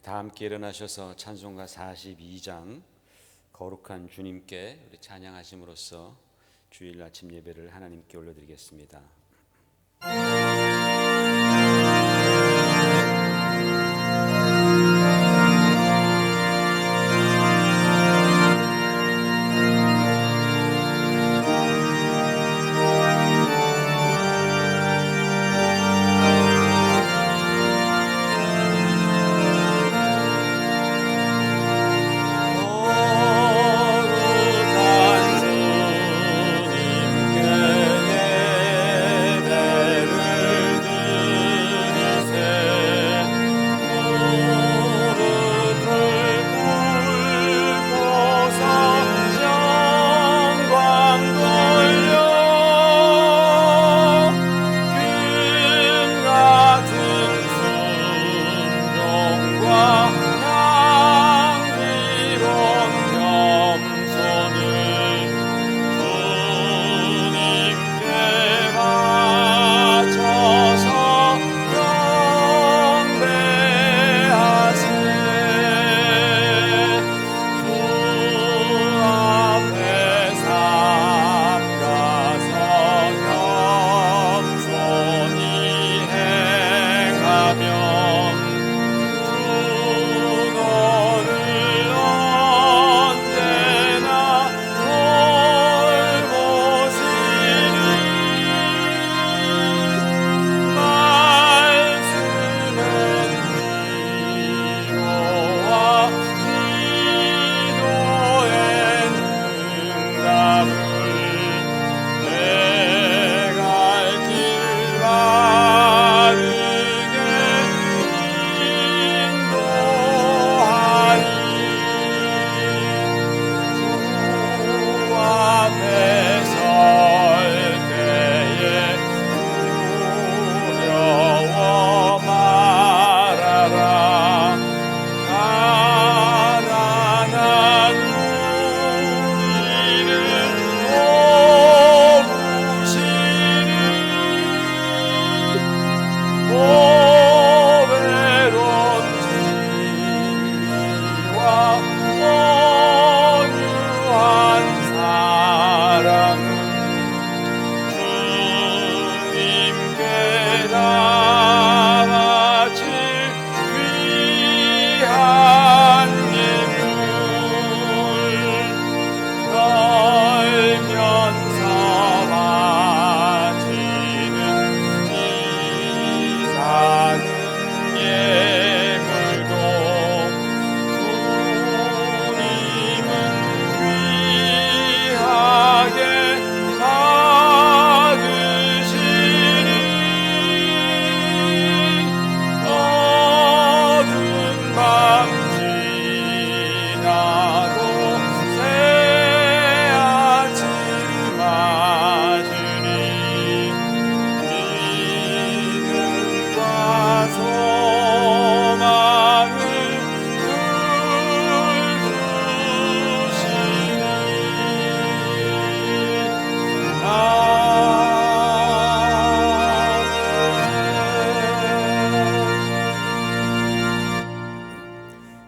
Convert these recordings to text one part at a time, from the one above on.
다 함께 일어나셔서 찬송가 42장 거룩한 주님께 우리 찬양하심으로써 주일 아침 예배를 하나님께 올려드리겠습니다.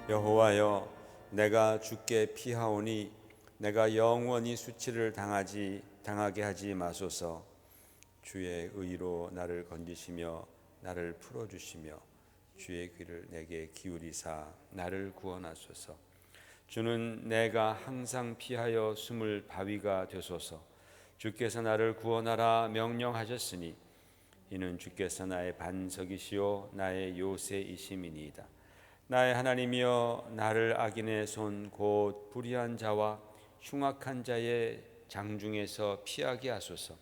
여호와여, 내가 주께 피하오니 내가 영원히 수치를 당하게 하지 마소서. 주의 의로 나를 건지시며 나를 풀어주시며 주의 귀를 내게 기울이사 나를 구원하소서. 주는 내가 항상 피하여 숨을 바위가 되소서. 주께서 나를 구원하라 명령하셨으니 이는 주께서 나의 반석이시요 나의 요새이심이니이다. 나의 하나님이여, 나를 악인의 손 곧 불의한 자와 흉악한 자의 장중에서 피하게 하소서.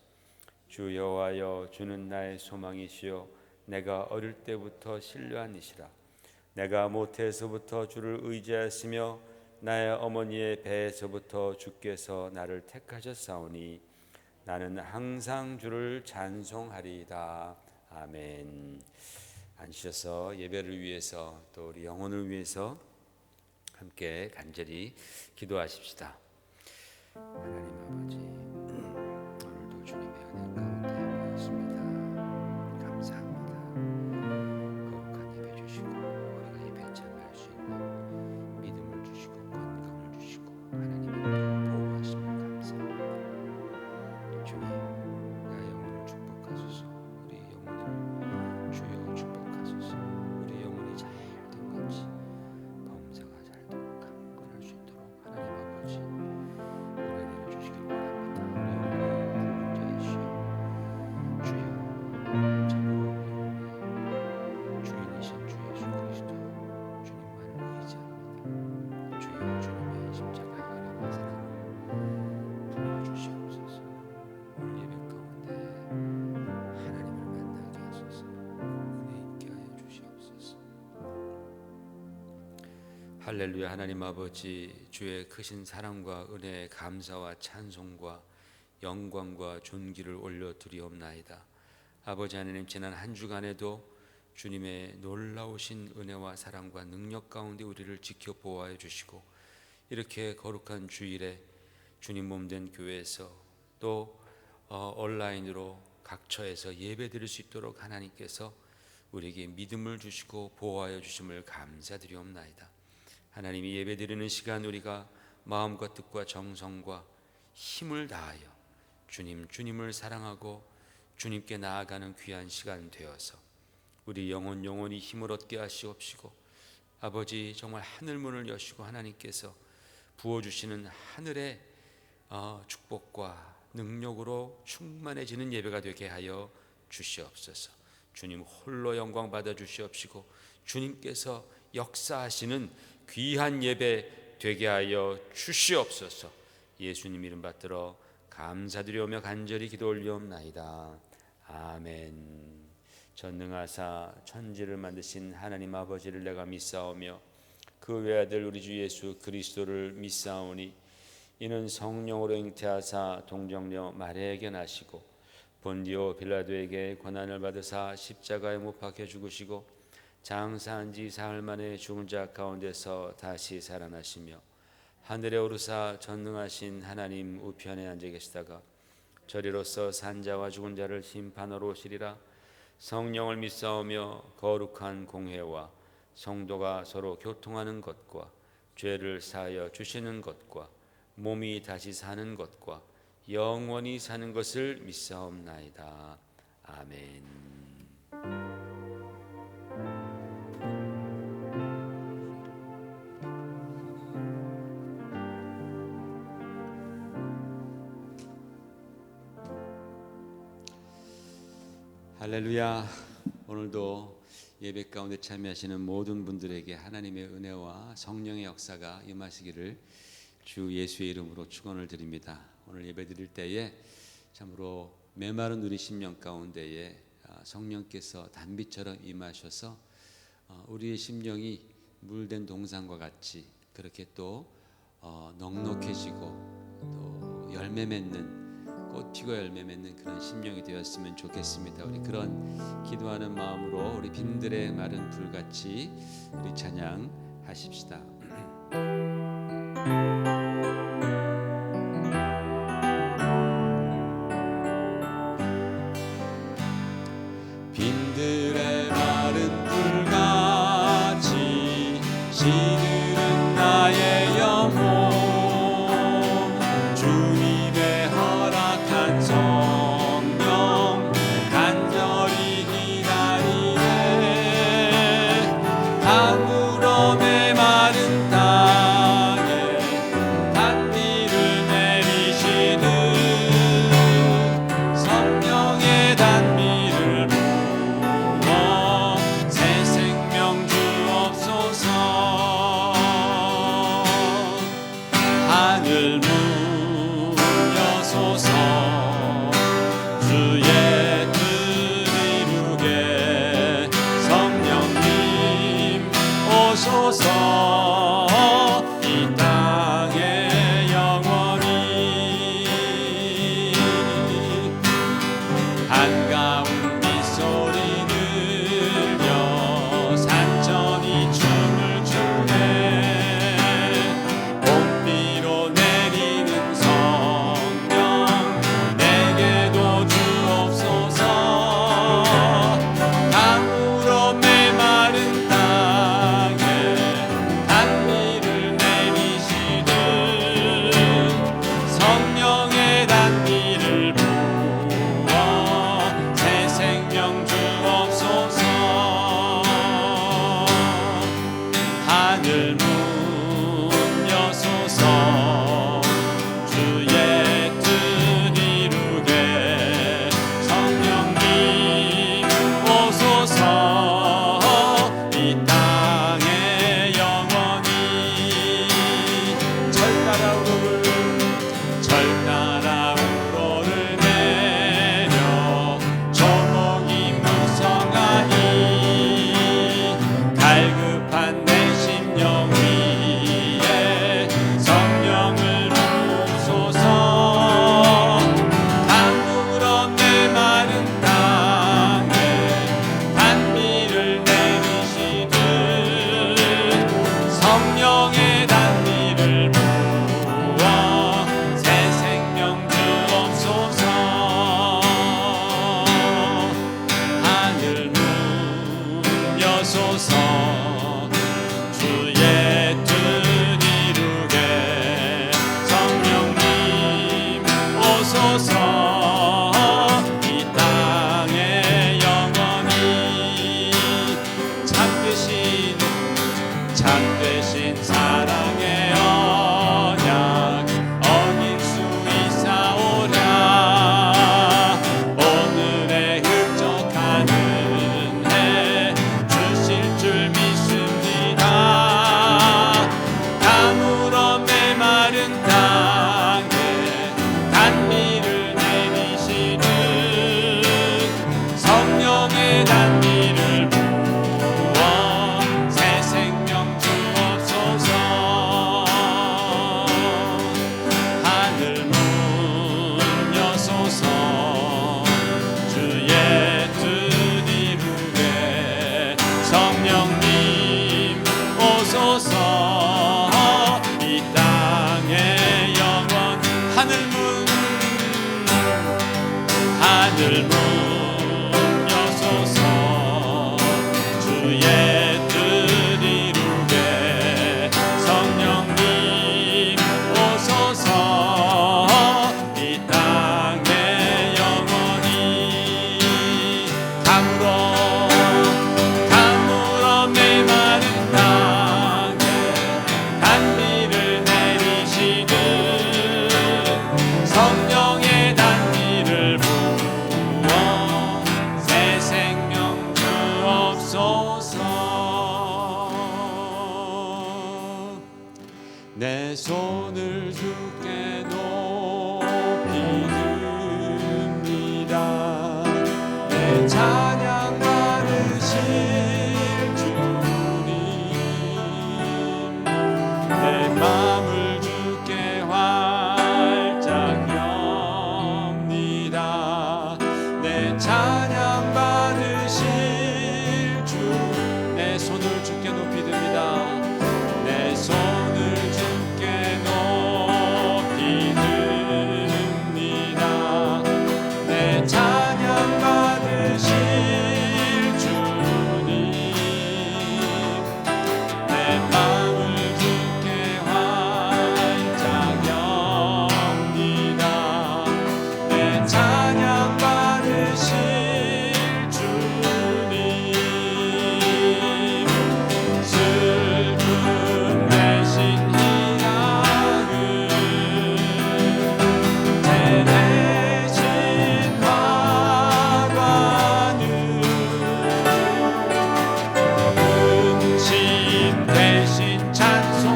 주 여호와여, 주는 나의 소망이시요 내가 어릴 때부터 신뢰한 이시라. 내가 모태에서부터 주를 의지하였으며 나의 어머니의 배에서부터 주께서 나를 택하셨사오니 나는 항상 주를 찬송하리이다. 아멘. 앉으셔서 예배를 위해서 또 우리 영혼을 위해서 함께 간절히 기도하십시다. 하나님 아버지, 오늘도 주님의 은혜 가운데 있습니다. 감사합니다. 거룩한 예배 주시고 우리가 예배 참여할 수 할렐루야. 하나님 아버지, 주의 크신 사랑과 은혜에 감사와 찬송과 영광과 존귀를 올려드리옵나이다. 아버지 하나님, 지난 한 주간에도 주님의 놀라우신 은혜와 사랑과 능력 가운데 우리를 지켜 보호하여 주시고, 이렇게 거룩한 주일에 주님 몸된 교회에서 또 온라인으로 각처에서 예배드릴 수 있도록 하나님께서 우리에게 믿음을 주시고 보호하여 주심을 감사드리옵나이다. 하나님이 예배드리는 시간, 우리가 마음과 뜻과 정성과 힘을 다하여 주님을 사랑하고 주님께 나아가는 귀한 시간 되어서 우리 영혼이 힘을 얻게 하시옵시고, 아버지 정말 하늘문을 여시고 하나님께서 부어주시는 하늘의 축복과 능력으로 충만해지는 예배가 되게 하여 주시옵소서. 주님 홀로 영광 받아 주시옵시고, 주님께서 역사하시는 귀한 예배 되게 하여 주시옵소서. 예수님 이름 받들어 감사드리오며 간절히 기도 올리옵나이다. 아멘. 전능하사 천지를 만드신 하나님 아버지를 내가 믿사오며 그 외아들 우리 주 예수 그리스도를 믿사오니, 이는 성령으로 잉태하사 동정녀 마리아에게 나시고 본디오 빌라도에게 고난을 받으사 십자가에 못 박혀 죽으시고 장사한 지 사흘 만에 죽은 자 가운데서 다시 살아나시며 하늘에 오르사 전능하신 하나님 우편에 앉아 계시다가 저리로서 산자와 죽은 자를 심판하러 오시리라. 성령을 믿사오며 거룩한 공회와 성도가 서로 교통하는 것과 죄를 사하여 주시는 것과 몸이 다시 사는 것과 영원히 사는 것을 믿사옵나이다. 아멘. 할렐루야. 오늘도 예배 가운데 참여하시는 모든 분들에게 하나님의 은혜와 성령의 역사가 임하시기를 주 예수의 이름으로 축원을 드립니다. 오늘 예배 드릴 때에 참으로 메마른 우리 심령 가운데에 성령께서 단비처럼 임하셔서 우리의 심령이 물된 동산과 같이 그렇게 또 넉넉해지고 또 열매 맺는, 꽃 피고 열매 맺는 그런 심령이 되었으면 좋겠습니다. 우리 그런 기도하는 마음으로 우리 빈들의 마른 불같이 우리 찬양하십시다. 빈들의 마른 불같이 시드는 나의 영혼, 주님의 허락한 성령 간절히 기다리네. 아무런 메마른 땅에 여소서 주의 뜻 이루게 성령님 오소서 이 땅에 영원히 참되신 사랑의 언약 어길 수 있사오랴 오늘의 흡족한 은혜 주실 줄 믿습니다 가물어 메마른 땅에 단비를 내리시는 성령의 단비를 부어 새 생명 주옵소서 하늘 문 여소서 주의 뜻 이루게 성령님 오소서 이 땅의 영원 하늘 문 여소서 주의 뜻 이루게 성령님 오소서 이 땅에 영원히 가물어 메마른 땅에 단비를 내리시는 성령의 단비를 부어 새 생명 주옵소서 내 손을 주께 높이 듭니다 내 찬양 받으실 주님 내 마음을 주께 활짝 엽니다 내 찬양 받으실 주 내 손을 주께 높이 듭니다 내 손을 주께 높이 듭니다 내 찬양 받으실 주님 내 마음을 주께 활짝 엽니다 내 찬양 받으실 주님 슬픔 대신 희락을 제 대신 화관을 근심 대신 찬송의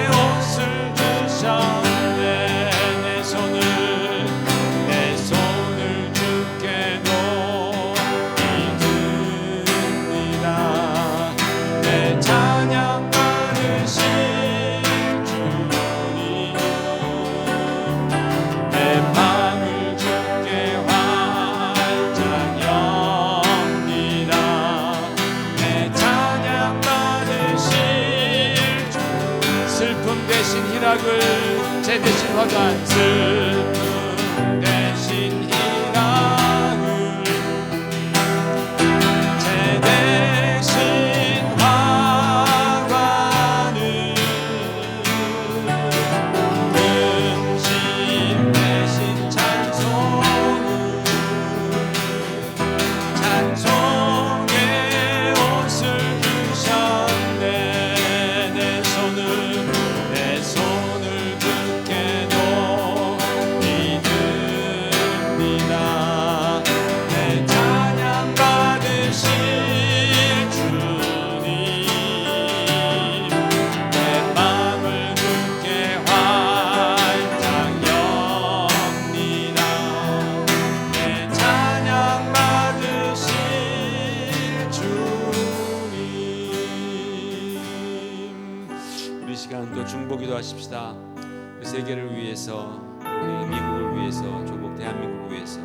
옷을 주셨네 내 손을 주께 높이 듭니다 내 찬양 받으실 주님 내 마음을 주께 활짝 엽니다 내 찬양 받으실 주 슬픔 대신 희락을 제 대신 화관 슬픔 대신 희락을 제 대신 화관을 근심 대신 찬송의 옷을 주셨네 내 손을 주께 높이 듭니다 내 찬양 받으실 주님 내 마음을 주께 활짝 엽니다 내 찬양 받으실 주님 우리 시간도 중보기도 하십시다 그 세계를 위해서 우리 미국을 위해서 조국 대한민국을 위해서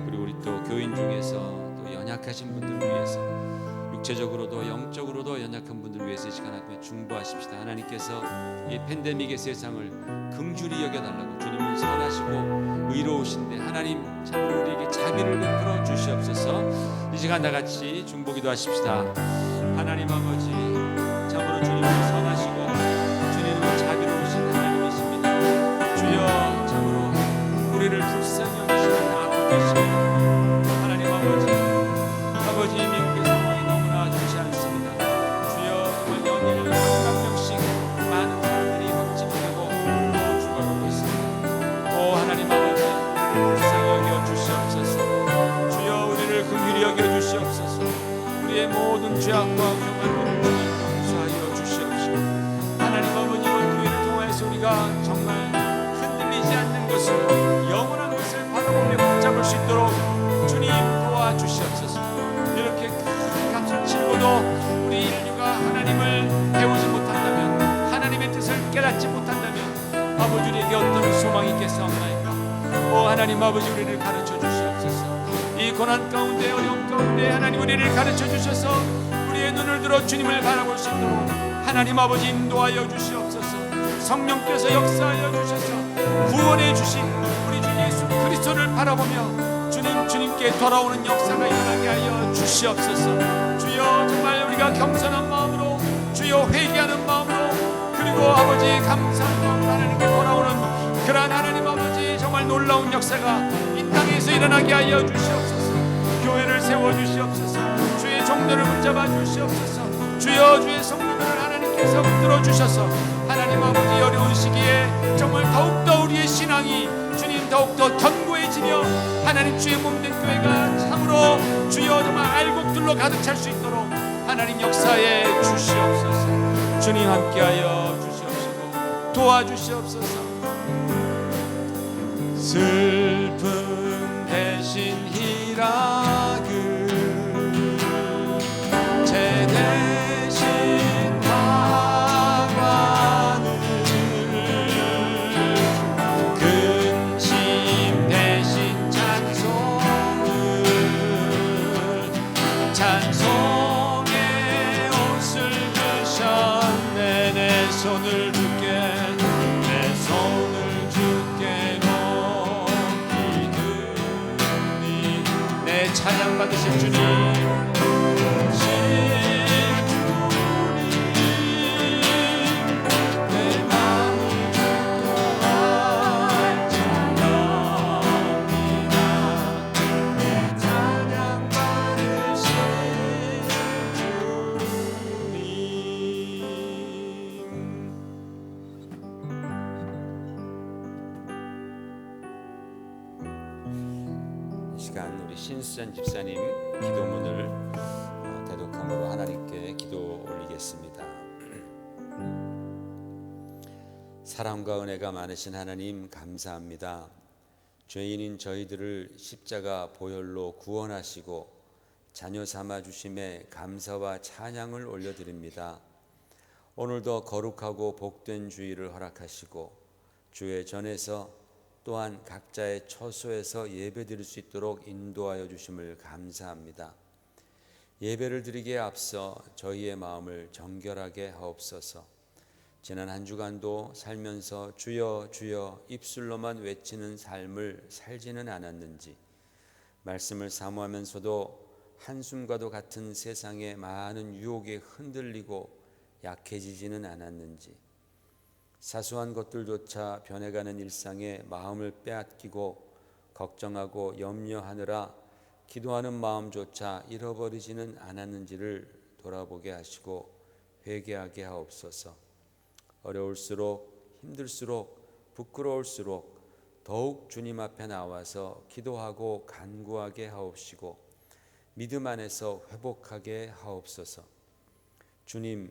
그리고 우리 또 교인 중에서 또 연약하신 분들을 위해서 육체적으로도 영적으로도 연약한 분들을 위해서 이 시간 앞에 중보하십시다 하나님께서 이 팬데믹의 세상을 긍휼히 여겨달라고 주님은 선하시고 의로우신데 하나님 참으로 우리에게 자비를 베풀어 주시옵소서. 이 시간 다 같이 중보기도 하십시다. 하나님 아버지, 참으로 주님은 선하시고 주님은 자비로우신 하나님이십니다. 주여, 참으로 우리를 불쌍히 여기시는 아버지십니다. 하나님 아버지 미국의 상황이 너무나 좋지 않습니다. 주여, 정말 연일 한 명씩 많은 사람들이 확진되고 또 죽어가고 있습니다. 오 하나님 아버지, 우리를 불쌍히 여겨 주시옵소서. 주여, 우리를 긍휼히 여겨 주시옵소서. 우리의 모든 죄악과 부정한 것을 용서하여 주시옵시고, 하나님 아버지, 이번 교회를 통하여서 우리가 정말 흔들리지 않는 것을, 영원한 것을 바라보며 붙잡을 수 있도록 주님 도와주시옵소서. 이렇게 큰 값을 치르고도 우리 인류가 하나님을 배우지 못한다면, 하나님의 뜻을 깨닫지 못한다면 아버지, 우리에게 어떤 소망이 있겠사옵나이까. 오 하나님 아버지, 우리를 가르쳐 주시옵소서. 이 고난 가운데, 어려움 가운데 하나님 우리를 가르쳐 주셔서 우리의 눈을 들어 주님을 바라볼 수 있도록 하나님 아버지 인도하여 주시옵소서. 성령께서 역사하여 주셔서 구원해 주신 우리 주 예수 그리스도를 바라보며 주님께 돌아오는 역사가 일어나게 하여 주시옵소서. 주여, 정말 우리가 겸손한 마음으로, 주여 회개하는 마음으로, 그리고 아버지 감사한 마음으로 하나님께 돌아오는 그러한 하나님 아버지 정말 놀라운 역사가 이 땅에서 일어나게 하여 주시옵소서. 교회를 세워주시옵소서. 주의 종들을 붙잡아 주시옵소서. 주여, 주의 성도들을 하나님께서 붙들어 주셔서 하나님 아버지 어려운 시기에 정말 더욱더 우리의 신앙이 주님 더욱더 견고해지며 하나님 주의 몸된 교회가 참으로 주여 정말 알곡들로 가득 찰 수 있도록 하나님 역사해 주시옵소서. 주님 함께하여 주시옵시고 도와주시옵소서. 슬픔 대신 희락을, 죄 대신 방안을, 근심 대신 찬송을, 찬송의 옷을 드셨네. 내 손을 주께, 내 손을 주께 찬양 받으실 주님, 내 마음을 찬양합니다. 내 찬양 받으실 주님. 이 시간 우리 신수찬 집사님 기도문을 대독함으로 하나님께 기도 올리겠습니다. 사랑과 은혜가 많으신 하나님 감사합니다. 죄인인 저희들을 십자가 보혈로 구원하시고 자녀 삼아 주심에 감사와 찬양을 올려드립니다. 오늘도 거룩하고 복된 주일을 허락하시고 주의 전에서 또한 각자의 처소에서 예배드릴 수 있도록 인도하여 주심을 감사합니다. 예배를 드리기에 앞서 저희의 마음을 정결하게 하옵소서. 지난 한 주간도 살면서 주여 주여 입술로만 외치는 삶을 살지는 않았는지, 말씀을 사모하면서도 한숨과도 같은 세상의 많은 유혹에 흔들리고 약해지지는 않았는지, 사소한 것들조차 변해가는 일상에 마음을 빼앗기고 걱정하고 염려하느라 기도하는 마음조차 잃어버리지는 않았는지를 돌아보게 하시고 회개하게 하옵소서. 어려울수록, 힘들수록, 부끄러울수록 더욱 주님 앞에 나와서 기도하고 간구하게 하옵시고 믿음 안에서 회복하게 하옵소서. 주님,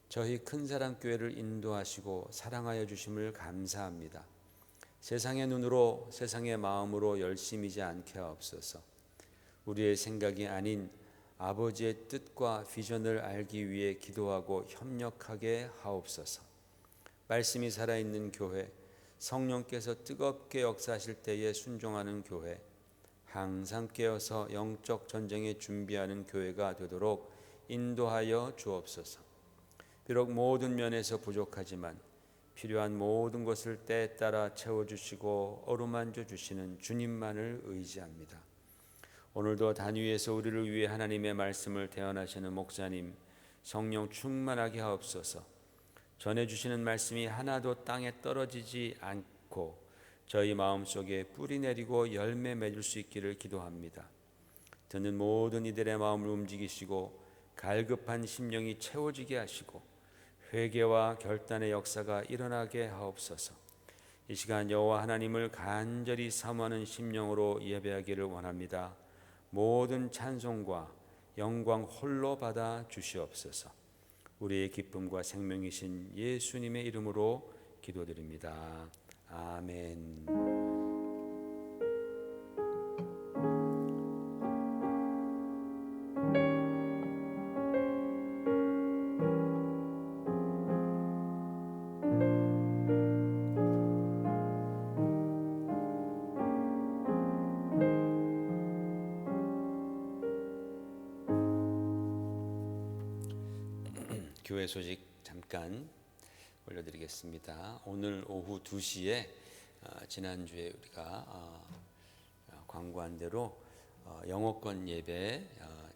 저희 큰사랑교회를 인도하시고 사랑하여 주심을 감사합니다. 세상의 눈으로, 세상의 마음으로 열심이지 않게 하옵소서. 우리의 생각이 아닌 아버지의 뜻과 비전을 알기 위해 기도하고 협력하게 하옵소서. 말씀이 살아있는 교회, 성령께서 뜨겁게 역사하실 때에 순종하는 교회, 항상 깨어서 영적 전쟁에 준비하는 교회가 되도록 인도하여 주옵소서. 비록 모든 면에서 부족하지만 필요한 모든 것을 때에 따라 채워주시고 어루만져 주시는 주님만을 의지합니다. 오늘도 단위에서 우리를 위해 하나님의 말씀을 대언하시는 목사님 성령 충만하게 하옵소서. 전해주시는 말씀이 하나도 땅에 떨어지지 않고 저희 마음속에 뿌리 내리고 열매 맺을 수 있기를 기도합니다. 듣는 모든 이들의 마음을 움직이시고 갈급한 심령이 채워지게 하시고 회개와 결단의 역사가 일어나게 하옵소서. 이 시간 여호와 하나님을 간절히 사모하는 심령으로 예배하기를 원합니다. 모든 찬송과 영광 홀로 받아 주시옵소서. 우리의 기쁨과 생명이신 예수님의 이름으로 기도드립니다. 아멘. 교회 소식 잠깐 올려드리겠습니다. 오늘 오후 2시에 지난주에 우리가 광고한 대로 영어권 예배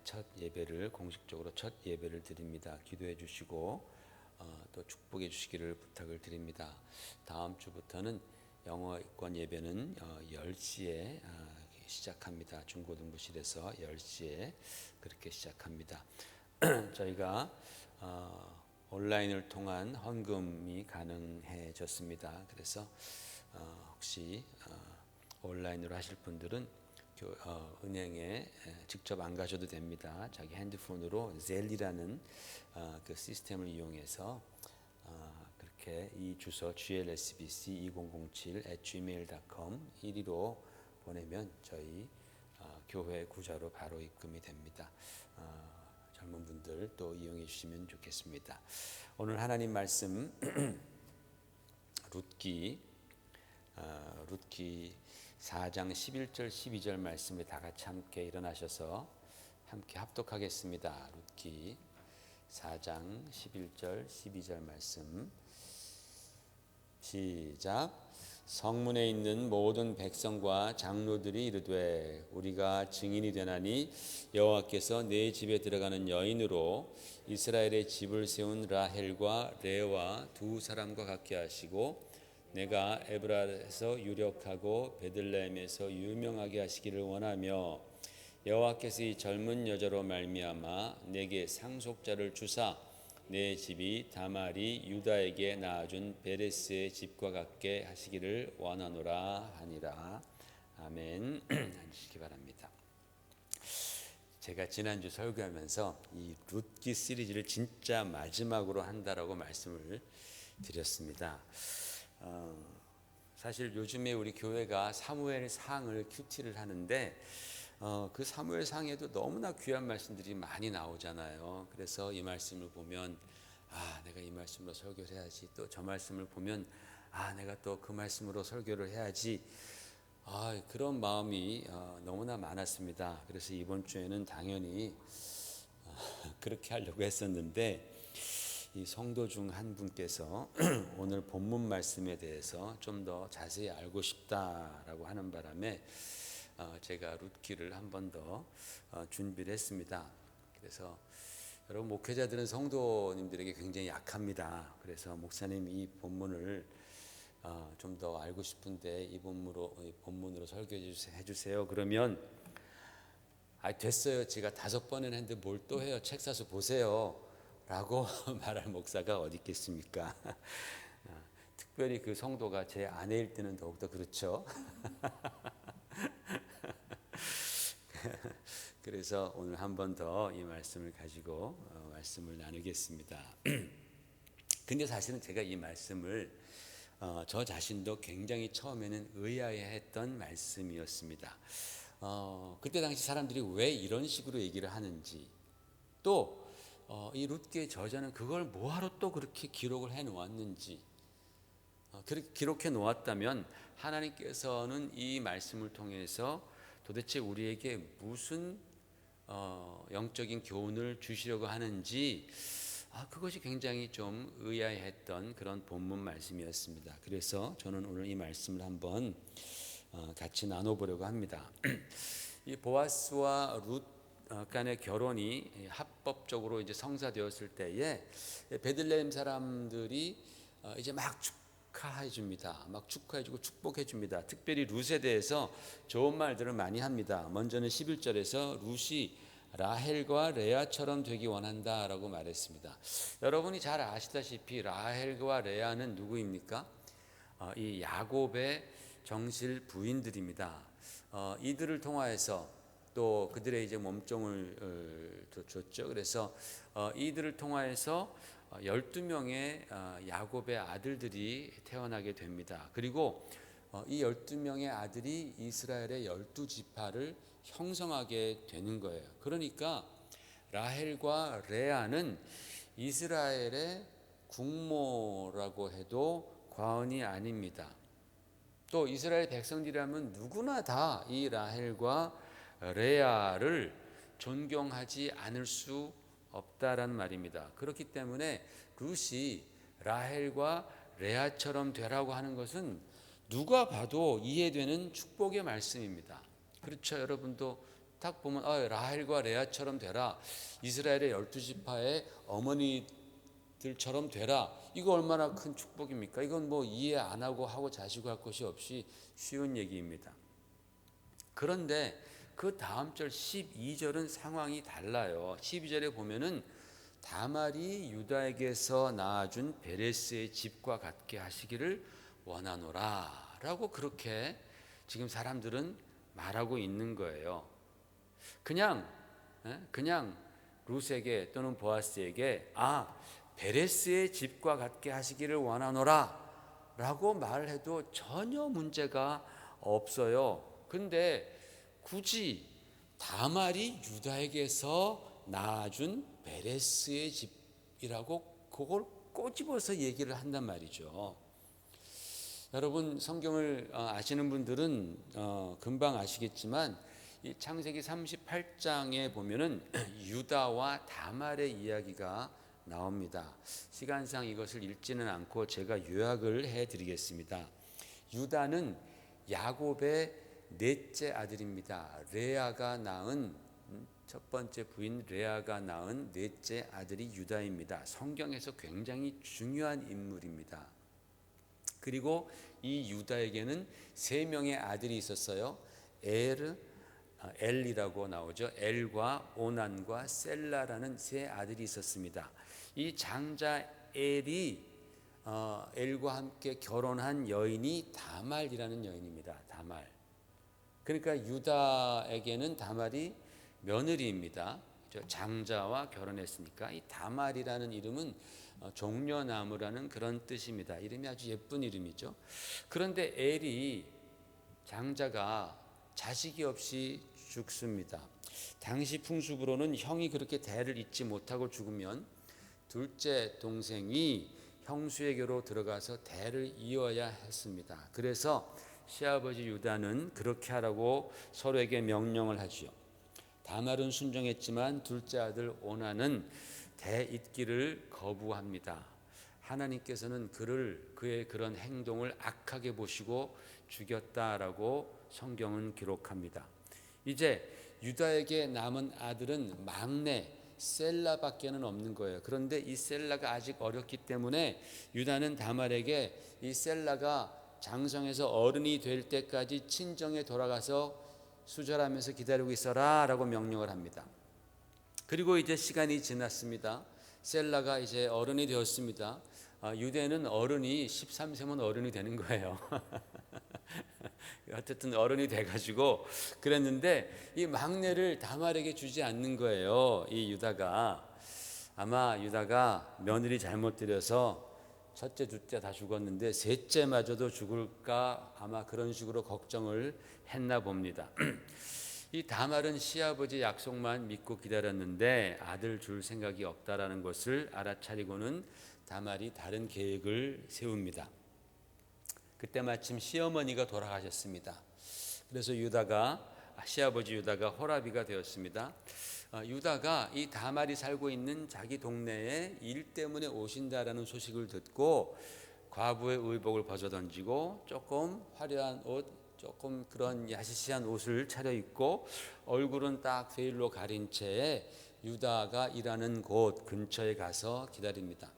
첫 예배를 공식적으로 첫 예배를 드립니다. 기도해 주시고 또 축복해 주시기를 부탁을 드립니다. 다음 주부터는 영어권 예배는 10시에 시작합니다. 중고등부실에서 10시에 그렇게 시작합니다. 저희가 온라인을 통한 헌금이 가능해졌습니다. 그래서 혹시 온라인으로 하실 분들은 은행에 직접 안 가셔도 됩니다. 자기 핸드폰으로 젤이라는 그 시스템을 이용해서 그렇게 이 주소 glsbc2007@gmail.com 1위로 보내면 저희 교회 구좌로 바로 입금이 됩니다. 젊은 분들 또 이용해 주시면 좋겠습니다. 오늘 하나님 말씀 룻기 4장 11절 12절 말씀을 다 같이 함께 일어나셔서 함께 합독하겠습니다. 룻기 4장 11절 12절 말씀 시작. 성문에 있는 모든 백성과 장로들이 이르되 우리가 증인이 되나니 여호와께서 내 집에 들어가는 여인으로 이스라엘의 집을 세운 라헬과 레와 두 사람과 같게 하시고 내가 에브라에서 유력하고 베들레헴에서 유명하게 하시기를 원하며 여호와께서 이 젊은 여자로 말미암아 내게 상속자를 주사 내 집이 다말이 유다에게 낳아준 베레스의 집과 같게 하시기를 원하노라 하니라. 아멘. 앉으시기 바랍니다. 제가 지난주 설교하면서 이 룻기 시리즈를 진짜 마지막으로 한다라고 말씀을 드렸습니다. 사실 요즘에 우리 교회가 사무엘상을 큐티를 하는데 그 사무엘상에도 너무나 귀한 말씀들이 많이 나오잖아요. 그래서 이 말씀을 보면 내가 이 말씀으로 설교를 해야지, 또 저 말씀을 보면 내가 또 그 말씀으로 설교를 해야지, 그런 마음이 너무나 많았습니다. 그래서 이번 주에는 당연히 그렇게 하려고 했었는데 이 성도 중 한 분께서 오늘 본문 말씀에 대해서 좀 더 자세히 알고 싶다라고 하는 바람에 제가 룻기를 한 번 더 준비를 했습니다. 그래서 여러분 목회자들은 성도님들에게 굉장히 약합니다. 그래서 목사님 이 본문을 좀 더 알고 싶은데 이 본문으로 설교해 주세요. 그러면 됐어요. 제가 5번은 했는데 뭘 또 해요. 책 사서 보세요. 라고 말할 목사가 어디 있겠습니까? 특별히 그 성도가 제 아내일 때는 더욱더 그렇죠. 그래서 오늘 한 번 더 이 말씀을 가지고 말씀을 나누겠습니다. 근데 사실은 제가 이 말씀을 저 자신도 굉장히 처음에는 의아해했던 말씀이었습니다. 그때 당시 사람들이 왜 이런 식으로 얘기를 하는지, 또 이 룻기의 저자는 그걸 뭐하러 또 그렇게 기록을 해 놓았는지, 그렇게 기록해 놓았다면 하나님께서는 이 말씀을 통해서 도대체 우리에게 무슨 영적인 교훈을 주시려고 하는지 그것이 굉장히 좀 의아했던 그런 본문 말씀이었습니다. 그래서 저는 오늘 이 말씀을 한번 같이 나눠보려고 합니다. 이 보아스와 룻 간의 결혼이 합법적으로 이제 성사되었을 때에 베들레헴 사람들이 이제 막 축하해 줍니다. 막 축하해 주고 축복해 줍니다. 특별히 룻에 대해서 좋은 말들을 많이 합니다. 먼저는 11절에서 룻이 라헬과 레아처럼 되기 원한다라고 말했습니다. 여러분이 잘 아시다시피 라헬과 레아는 누구입니까? 이 야곱의 정실 부인들입니다. 이들을 통하여서 또 그들의 이제 몸종을 줬죠. 그래서 이들을 통하여서 12명의 야곱의 아들들이 태어나게 됩니다. 그리고 이 12명의 아들이 이스라엘의 12지파를 형성하게 되는 거예요. 그러니까 라헬과 레아는 이스라엘의 국모라고 해도 과언이 아닙니다. 또 이스라엘 백성들이라면 누구나 다 이 라헬과 레아를 존경하지 않을 수 없다라는 말입니다. 그렇기 때문에 룻이 라헬과 레아처럼 되라고 하는 것은 누가 봐도 이해되는 축복의 말씀입니다. 그렇죠? 여러분도 딱 보면 라헬과 레아처럼 되라, 이스라엘의 12지파의 어머니들처럼 되라, 이거 얼마나 큰 축복입니까? 이건 뭐 이해 안 하고 자시고 할 것이 없이 쉬운 얘기입니다. 그런데 그 다음 절 12절은 상황이 달라요. 12절에 보면은 다말이 유다에게서 낳아준 베레스의 집과 같게 하시기를 원하노라 라고 그렇게 지금 사람들은 말하고 있는 거예요. 그냥 룻에게 또는 보아스에게 베레스의 집과 같게 하시기를 원하노라 라고 말해도 전혀 문제가 없어요. 근데 굳이 다말이 유다에게서 낳아준 베레스의 집이라고 그걸 꼬집어서 얘기를 한단 말이죠. 여러분 성경을 아시는 분들은 금방 아시겠지만 이 창세기 38장에 보면은 유다와 다말의 이야기가 나옵니다. 시간상 이것을 읽지는 않고 제가 요약을 해드리겠습니다. 유다는 야곱의 넷째 아들입니다. 레아가 낳은 첫 번째 부인 레아가 낳은 넷째 아들이 유다입니다. 성경에서 굉장히 중요한 인물입니다. 그리고 이 유다에게는 세 명의 아들이 있었어요. 엘이라고 나오죠. 엘과 오난과 셀라라는 세 아들이 있었습니다. 이 장자 엘이 엘과 함께 결혼한 여인이 다말이라는 여인입니다. 다말. 그러니까 유다에게는 다말이 며느리입니다. 장자와 결혼했으니까 이 다말이라는 이름은 종려나무라는 그런 뜻입니다. 이름이 아주 예쁜 이름이죠. 그런데 엘이 장자가 자식이 없이 죽습니다. 당시 풍습으로는 형이 그렇게 대를 잇지 못하고 죽으면 둘째 동생이 형수에게로 들어가서 대를 이어야 했습니다. 그래서 시아버지 유다는 그렇게 하라고 서로에게 명령을 하지요. 다말은 순종했지만 둘째 아들 오난은 대잇기를 거부합니다. 하나님께서는 그의 그런 행동을 악하게 보시고 죽였다라고 성경은 기록합니다. 이제 유다에게 남은 아들은 막내 셀라밖에는 없는 거예요. 그런데 이 셀라가 아직 어렸기 때문에 유다는 다말에게 이 셀라가 장성해서 어른이 될 때까지 친정에 돌아가서 수절하면서 기다리고 있어라 라고 명령을 합니다. 그리고 이제 시간이 지났습니다. 셀라가 이제 어른이 되었습니다. 유대는 어른이 13세면 어른이 되는 거예요. 어쨌든 어른이 돼가지고 그랬는데 이 막내를 다말에게 주지 않는 거예요. 이 유다가 아마 유다가 며느리 잘못 들여서 첫째, 둘째 다 죽었는데 셋째마저도 죽을까 아마 그런 식으로 걱정을 했나 봅니다. 이 다말은 시아버지 약속만 믿고 기다렸는데 아들 줄 생각이 없다라는 것을 알아차리고는 다말이 다른 계획을 세웁니다. 그때 마침 시어머니가 돌아가셨습니다. 그래서 시아버지 유다가 호라비가 되었습니다. 유다가 이 다말이 살고 있는 자기 동네에 일 때문에 오신다라는 소식을 듣고 과부의 의복을 벗어던지고 조금 화려한 옷 조금 그런 야시시한 옷을 차려입고 얼굴은 딱 베일로 가린 채에 유다가 일하는 곳 근처에 가서 기다립니다.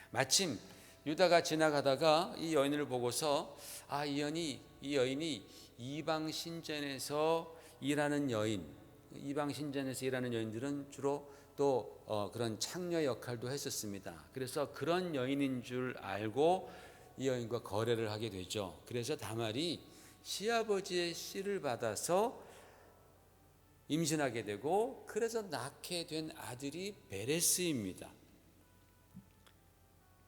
마침 유다가 지나가다가 이 여인을 보고서 이 여인이 이방 신전에서 일하는 여인들은 주로 또 그런 창녀 역할도 했었습니다. 그래서 그런 여인인 줄 알고 이 여인과 거래를 하게 되죠. 그래서 다말이 시아버지의 씨를 받아서 임신하게 되고 그래서 낳게 된 아들이 베레스입니다.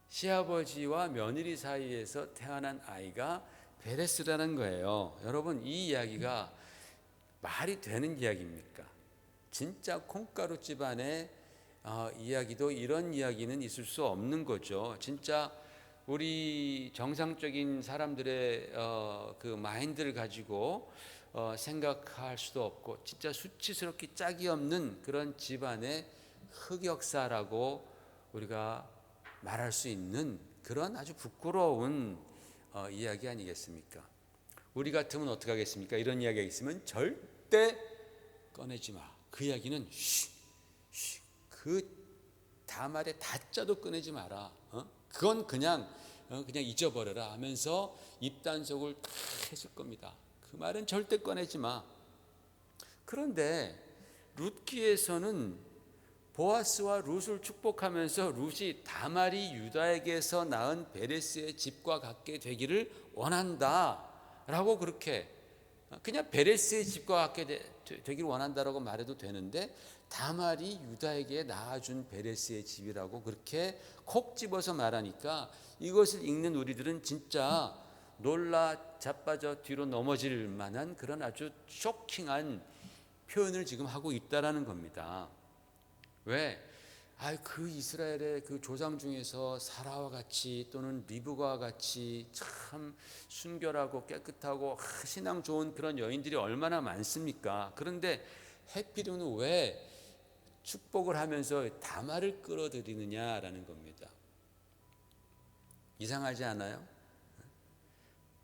시아버지와 며느리 사이에서 태어난 아이가 베레스라는 거예요. 여러분, 이 이야기가 말이 되는 이야기입니까? 진짜 콩가루 집안의 이야기도 이런 이야기는 있을 수 없는 거죠. 진짜 우리 정상적인 사람들의 그 마인드를 가지고 생각할 수도 없고 진짜 수치스럽게 짝이 없는 그런 집안의 흑역사라고 우리가 말할 수 있는 그런 아주 부끄러운 이야기 아니겠습니까? 우리 같으면 어떻게 하겠습니까? 이런 이야기가 있으면 절대 꺼내지 마. 그 이야기는 그 다말의 다자도 꺼내지 마라. 그건 그냥 잊어버려라 하면서 입단속을 다 했을 겁니다. 그 말은 절대 꺼내지 마. 그런데 룻기에서는 보아스와 룻을 축복하면서 룻이 다말이 유다에게서 낳은 베레스의 집과 같게 되기를 원한다라고 그렇게 그냥 베레스의 집과 같게 되기를 원한다라고 말해도 되는데 다말이 유다에게 낳아준 베레스의 집이라고 그렇게 콕 집어서 말하니까 이것을 읽는 우리들은 진짜 놀라 자빠져 뒤로 넘어질 만한 그런 아주 쇼킹한 표현을 지금 하고 있다라는 겁니다. 왜? 그 이스라엘의 그 조상 중에서 사라와 같이 또는 리브가와 같이 참 순결하고 깨끗하고 신앙 좋은 그런 여인들이 얼마나 많습니까? 그런데 해필이면 왜 축복을 하면서 다말을 끌어들이느냐라는 겁니다. 이상하지 않아요?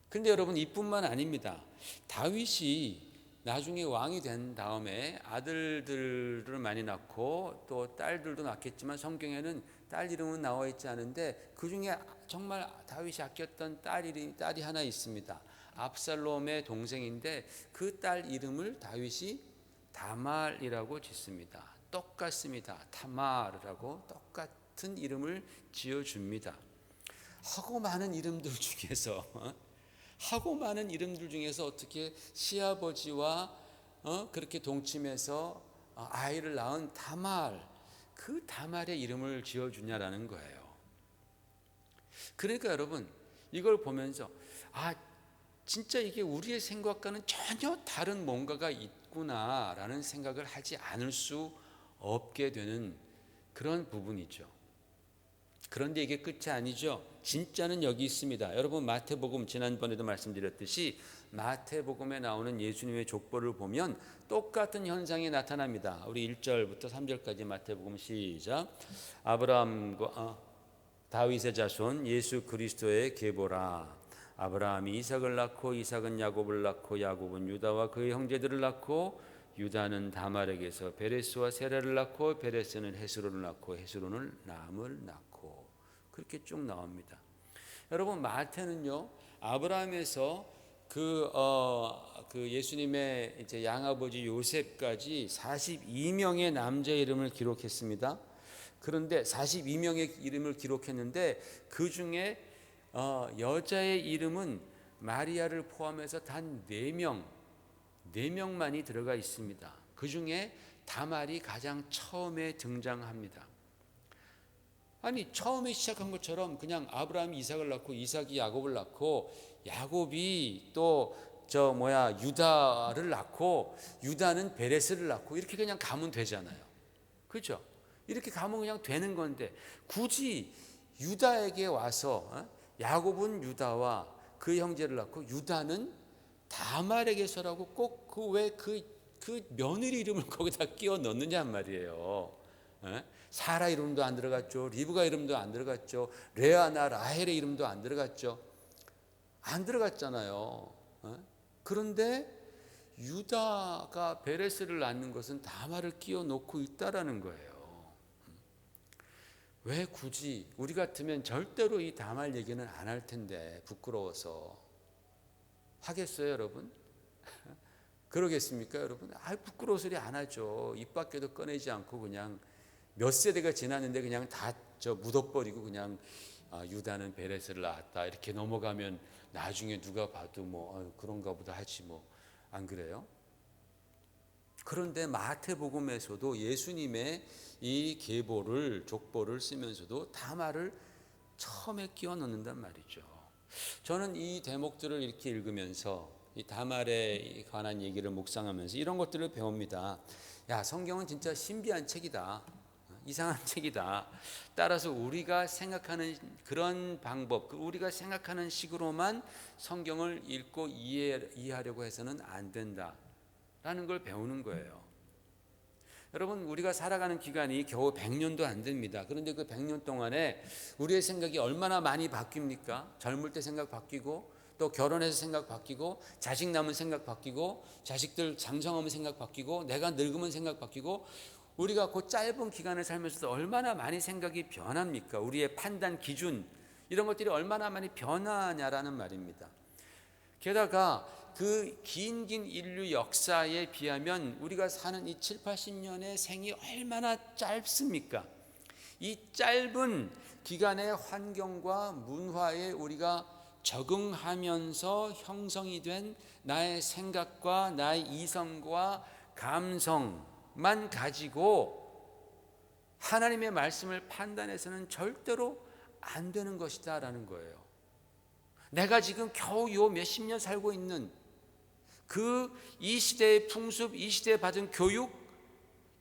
근데 여러분, 이뿐만 아닙니다. 다윗이 나중에 왕이 된 다음에 아들들을 많이 낳고 또 딸들도 낳겠지만 성경에는 딸 이름은 나와 있지 않은데 그 중에 정말 다윗이 아꼈던 딸이 하나 있습니다. 압살롬의 동생인데 그 딸 이름을 다윗이 다말이라고 짓습니다. 똑같습니다. 타마르라고 똑같은 이름을 지어줍니다. 하고 많은 이름들 중에서 어떻게 시아버지와 그렇게 동침해서 아이를 낳은 다말, 그 다말의 이름을 지어주냐라는 거예요. 그러니까 여러분, 이걸 보면서 진짜 이게 우리의 생각과는 전혀 다른 뭔가가 있구나라는 생각을 하지 않을 수 없게 되는 그런 부분이죠. 그런데 이게 끝이 아니죠. 진짜는 여기 있습니다. 여러분, 마태복음 지난번에도 말씀드렸듯이 마태복음에 나오는 예수님의 족보를 보면 똑같은 현상이 나타납니다. 우리 1절부터 3절까지 마태복음 시작. 아브라함과 다윗의 자손 예수 그리스도의 계보라. 아브라함이 이삭을 낳고 이삭은 야곱을 낳고 야곱은 유다와 그의 형제들을 낳고 유다는 다말에게서 베레스와 세라를 낳고 베레스는 헤스론을 낳고 헤스론은 람을 낳고 그렇게 쭉 나옵니다. 여러분, 마태는요 아브라함에서 그 예수님의 이제 양아버지 요셉까지 42명의 남자 이름을 기록했습니다. 그런데 42명의 이름을 기록했는데 그 중에 여자의 이름은 마리아를 포함해서 단 4명만이 들어가 있습니다. 그 중에 다말이 가장 처음에 등장합니다. 아니, 처음에 시작한 것처럼 그냥 아브라함이 이삭을 낳고 이삭이 야곱을 낳고 야곱이 또 유다를 낳고 유다는 베레스를 낳고 이렇게 그냥 가면 되잖아요. 그렇죠? 이렇게 가면 그냥 되는 건데 굳이 유다에게 와서 야곱은 유다와 그 형제를 낳고 유다는 다말에게서라고 꼭 그 며느리 이름을 거기다 끼워 넣느냐 말이에요. 사라 이름도 안 들어갔죠. 리브가 이름도 안 들어갔죠. 레아나 라헬의 이름도 안 들어갔죠. 안 들어갔잖아요. 그런데 유다가 베레스를 낳는 것은 다말을 끼워 놓고 있다라는 거예요. 왜 굳이? 우리 같으면 절대로 이 다말 얘기는 안 할 텐데 부끄러워서. 하겠어요, 여러분? 그러겠습니까, 여러분? 부끄러워 소리 안 하죠. 입 밖에도 꺼내지 않고 그냥 몇 세대가 지났는데 그냥 다 묻어버리고 그냥 유다는 베레스를 낳았다 이렇게 넘어가면 나중에 누가 봐도 뭐 그런가 보다 하지 뭐. 안 그래요? 그런데 마태복음에서도 예수님의 이 계보를 족보를 쓰면서도 다말을 처음에 끼워 넣는단 말이죠. 저는 이 대목들을 이렇게 읽으면서 이 다말에 관한 얘기를 묵상하면서 이런 것들을 배웁니다. 야, 성경은 진짜 신비한 책이다. 이상한 책이다. 따라서 우리가 생각하는 그런 방법, 우리가 생각하는 식으로만 성경을 읽고 이해하려고 해서는 안 된다라는 걸 배우는 거예요. 여러분, 우리가 살아가는 기간이 겨우 100년도 안 됩니다. 그런데 그 100년 동안에 우리의 생각이 얼마나 많이 바뀝니까? 젊을 때 생각 바뀌고, 또 결혼해서 생각 바뀌고, 자식 낳으면 생각 바뀌고, 자식들 장성하면 생각 바뀌고, 내가 늙으면 생각 바뀌고, 우리가 그 짧은 기간을 살면서도 얼마나 많이 생각이 변합니까? 우리의 판단 기준 이런 것들이 얼마나 많이 변하냐라는 말입니다. 게다가 그 긴 인류 역사에 비하면 우리가 사는 이 7, 80년의 생이 얼마나 짧습니까? 이 짧은 기간의 환경과 문화에 우리가 적응하면서 형성이 된 나의 생각과 나의 이성과 감성만 가지고 하나님의 말씀을 판단해서는 절대로 안 되는 것이다라는 거예요. 내가 지금 겨우 요 몇십 년 살고 있는 이 시대의 풍습, 이 시대에 받은 교육,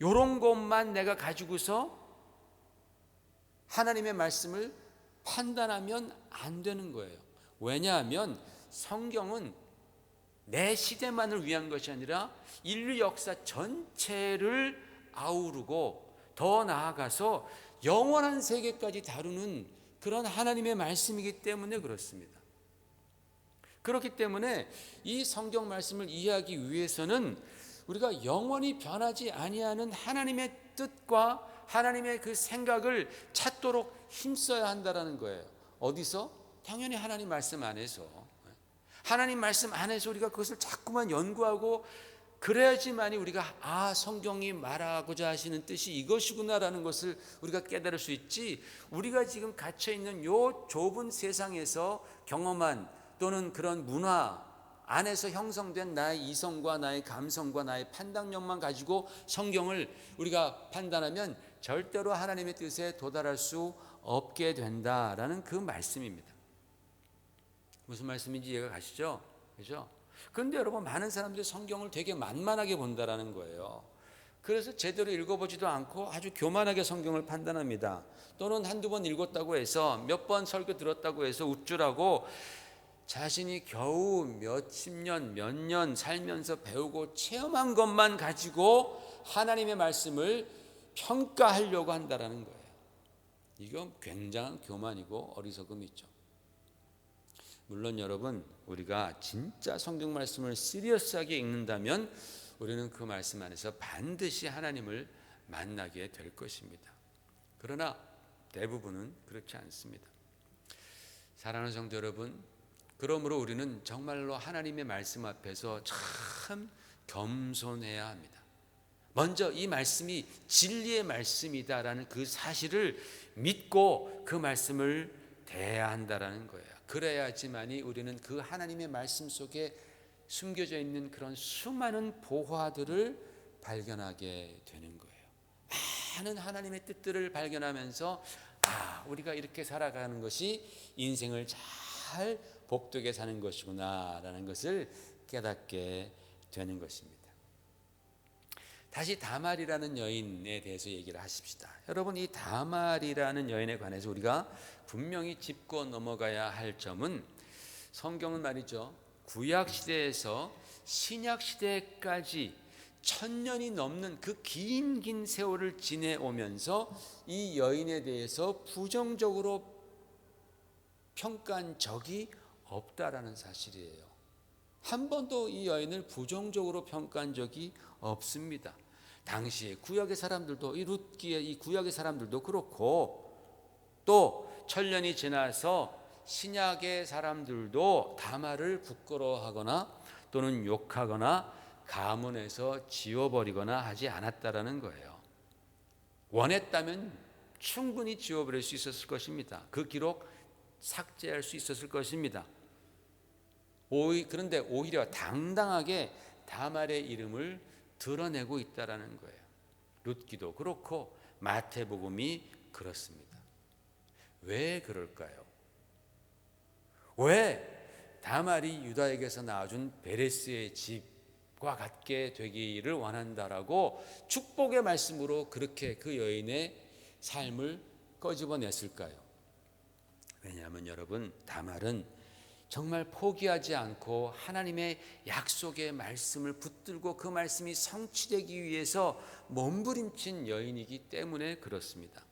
요런 것만 내가 가지고서 하나님의 말씀을 판단하면 안 되는 거예요. 왜냐하면 성경은 내 시대만을 위한 것이 아니라 인류 역사 전체를 아우르고 더 나아가서 영원한 세계까지 다루는 그런 하나님의 말씀이기 때문에 그렇습니다. 그렇기 때문에 이 성경 말씀을 이해하기 위해서는 우리가 영원히 변하지 아니하는 하나님의 뜻과 하나님의 그 생각을 찾도록 힘써야 한다는 거예요. 어디서? 당연히 하나님 말씀 안에서. 하나님 말씀 안에서 우리가 그것을 자꾸만 연구하고 그래야지만이 우리가 성경이 말하고자 하시는 뜻이 이것이구나라는 것을 우리가 깨달을 수 있지. 우리가 지금 갇혀있는 요 좁은 세상에서 경험한 또는 그런 문화 안에서 형성된 나의 이성과 나의 감성과 나의 판단력만 가지고 성경을 우리가 판단하면 절대로 하나님의 뜻에 도달할 수 없게 된다라는 그 말씀입니다. 무슨 말씀인지 이해가 가시죠? 그죠? 그런데 여러분, 많은 사람들이 성경을 되게 만만하게 본다라는 거예요. 그래서 제대로 읽어보지도 않고 아주 교만하게 성경을 판단합니다. 또는 한두 번 읽었다고 해서 몇 번 설교 들었다고 해서 우쭐하고 자신이 겨우 몇십 년, 몇 년 살면서 배우고 체험한 것만 가지고 하나님의 말씀을 평가하려고 한다라는 거예요. 이건 굉장한 교만이고 어리석음이죠. 물론 여러분, 우리가 진짜 성경 말씀을 시리어스하게 읽는다면 우리는 그 말씀 안에서 반드시 하나님을 만나게 될 것입니다. 그러나 대부분은 그렇지 않습니다. 사랑하는 성도 여러분, 그러므로 우리는 정말로 하나님의 말씀 앞에서 참 겸손해야 합니다. 먼저 이 말씀이 진리의 말씀이다라는 그 사실을 믿고 그 말씀을 대해야 한다라는 거예요. 그래야지만이 우리는 그 하나님의 말씀 속에 숨겨져 있는 그런 수많은 보화들을 발견하게 되는 거예요. 많은 하나님의 뜻들을 발견하면서 우리가 이렇게 살아가는 것이 인생을 잘 복되게 사는 것이구나라는 것을 깨닫게 되는 것입니다. 다시 다말이라는 여인에 대해서 얘기를 하십시다. 여러분, 이 다말이라는 여인에 관해서 우리가 분명히 짚고 넘어가야 할 점은 성경은 말이죠, 구약 시대에서 신약 시대까지 1000년이 넘는 그 긴 세월을 지내오면서 이 여인에 대해서 부정적으로 평가한 적이 없다라는 사실이에요. 한 번도 이 여인을 부정적으로 평가한 적이 없습니다. 당시에 구약의 사람들도, 이 룻기의 이 구약의 사람들도 그렇고, 또 천년이 지나서 신약의 사람들도 다말을 부끄러워하거나 또는 욕하거나 가문에서 지워버리거나 하지 않았다라는 거예요. 원했다면 충분히 지워버릴 수 있었을 것입니다. 그 기록 삭제할 수 있었을 것입니다. 그런데 오히려 당당하게 다말의 이름을 드러내고 있다라는 거예요. 룻기도 그렇고 마태복음이 그렇습니다. 왜 그럴까요? 왜 다말이 유다에게서 낳아준 베레스의 집과 같게 되기를 원한다라고 축복의 말씀으로 그렇게 그 여인의 삶을 꺼집어냈을까요? 왜냐하면 여러분, 다말은 정말 포기하지 않고 하나님의 약속의 말씀을 붙들고 그 말씀이 성취되기 위해서 몸부림친 여인이기 때문에 그렇습니다.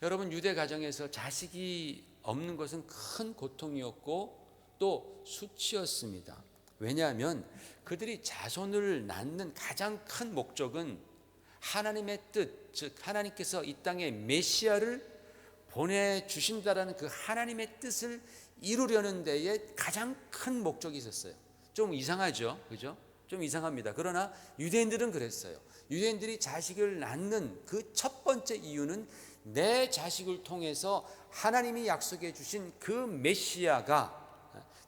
여러분, 유대 가정에서 자식이 없는 것은 큰 고통이었고 또 수치였습니다. 왜냐하면 그들이 자손을 낳는 가장 큰 목적은 하나님의 뜻, 즉 하나님께서 이 땅에 메시아를 보내주신다라는 그 하나님의 뜻을 이루려는 데에 가장 큰 목적이 있었어요. 좀 이상하죠, 그죠? 좀 이상합니다. 그러나 유대인들은 그랬어요. 유대인들이 자식을 낳는 그 첫 번째 이유는 내 자식을 통해서 하나님이 약속해 주신 그 메시아가,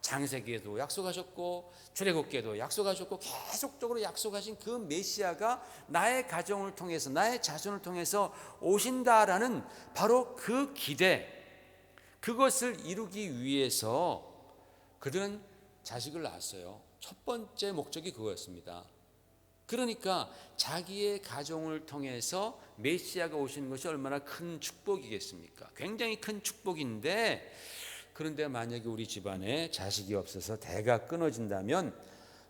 창세기에도 약속하셨고 출애굽기에도 약속하셨고 계속적으로 약속하신 그 메시아가 나의 가정을 통해서, 나의 자손을 통해서 오신다라는 바로 그 기대, 그것을 이루기 위해서 그들은 자식을 낳았어요. 첫 번째 목적이 그거였습니다. 그러니까 자기의 가정을 통해서 메시아가 오시는 것이 얼마나 큰 축복이겠습니까? 굉장히 큰 축복인데, 그런데 만약에 우리 집안에 자식이 없어서 대가 끊어진다면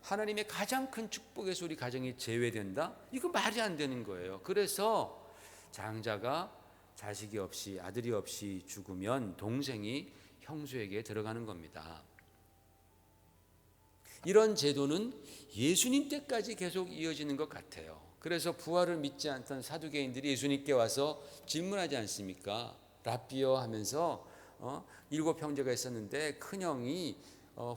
하나님의 가장 큰 축복에서 우리 가정이 제외된다? 이거 말이 안 되는 거예요. 그래서 장자가 자식이 없이, 아들이 없이 죽으면 동생이 형수에게 들어가는 겁니다. 이런 제도는 예수님 때까지 계속 이어지는 것 같아요. 그래서 부활을 믿지 않던 사두개인들이 예수님께 와서 질문하지 않습니까? 랍비여 하면서 7 형제가 있었는데 큰형이